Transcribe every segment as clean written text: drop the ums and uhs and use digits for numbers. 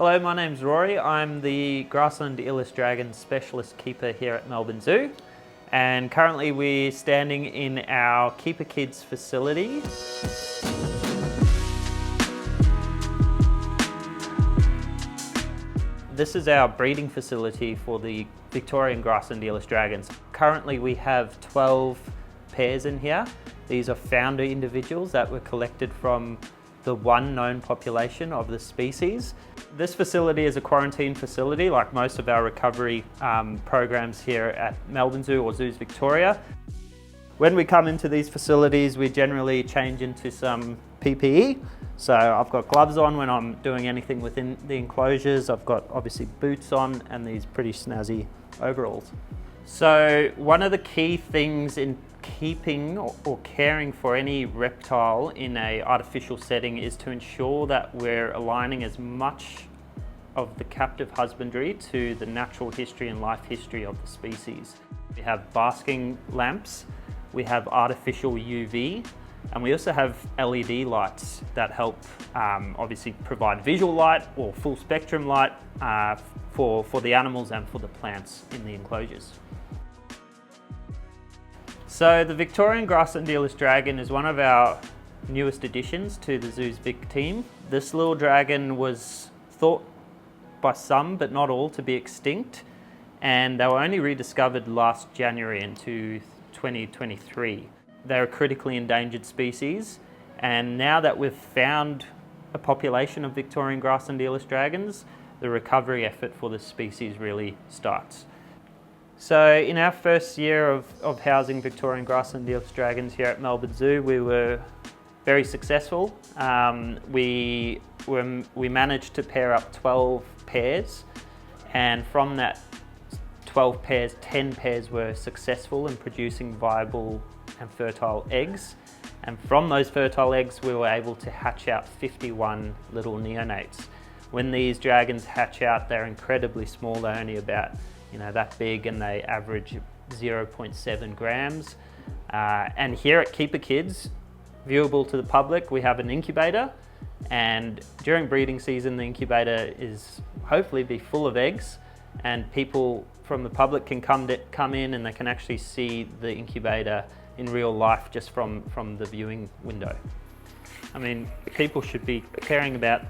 Hello, my name's Rory. I'm the Grassland Earless Dragon Specialist keeper here at Melbourne Zoo. And currently we're standing in our Keeper Kids facility. This is our breeding facility for the Victorian Grassland Earless Dragons. Currently we have 12 pairs in here. These are founder individuals that were collected from the one known population of the species. This facility is a quarantine facility like most of our recovery programs here at Melbourne Zoo or Zoos Victoria. When we come into these facilities, we generally change into some PPE. So I've got gloves on when I'm doing anything within the enclosures. I've got obviously boots on and these pretty snazzy overalls. So one of the key things in keeping or caring for any reptile in an artificial setting is to ensure that we're aligning as much of the captive husbandry to the natural history and life history of the species. We have basking lamps, we have artificial UV, and we also have LED lights that help obviously provide visual light or full spectrum light for the animals and for the plants in the enclosures. So the Victorian Grassland Earless Dragon is one of our newest additions to the Zoo's Vic team. This little dragon was thought by some, but not all, to be extinct, and they were only rediscovered last January into 2023. They're a critically endangered species, and now that we've found a population of Victorian Grassland Earless Dragons, the recovery effort for this species really starts. So in our first year of housing Victorian Grassland Earless Dragons here at Melbourne Zoo, we were very successful. We managed to pair up 12 pairs, and from that 12 pairs, 10 pairs were successful in producing viable and fertile eggs. And from those fertile eggs, we were able to hatch out 51 little neonates. When these dragons hatch out, they're incredibly small. They're only about that big, and they average 0.7 grams. And here at Keeper Kids, viewable to the public, we have an incubator, and during breeding season the incubator is hopefully be full of eggs, and people from the public can come in and they can actually see the incubator in real life just from the viewing window. I mean, people should be caring about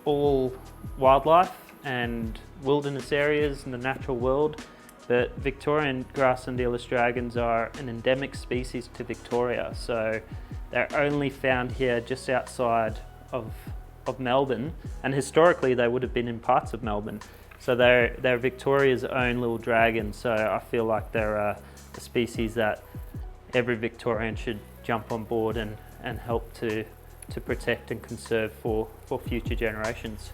all wildlife and wilderness areas in the natural world, but Victorian Grassland Earless Dragons are an endemic species to Victoria, so they're only found here just outside of Melbourne, and historically they would have been in parts of Melbourne. So they're Victoria's own little dragon, so I feel like they're a species that every Victorian should jump on board and help to protect and conserve for future generations.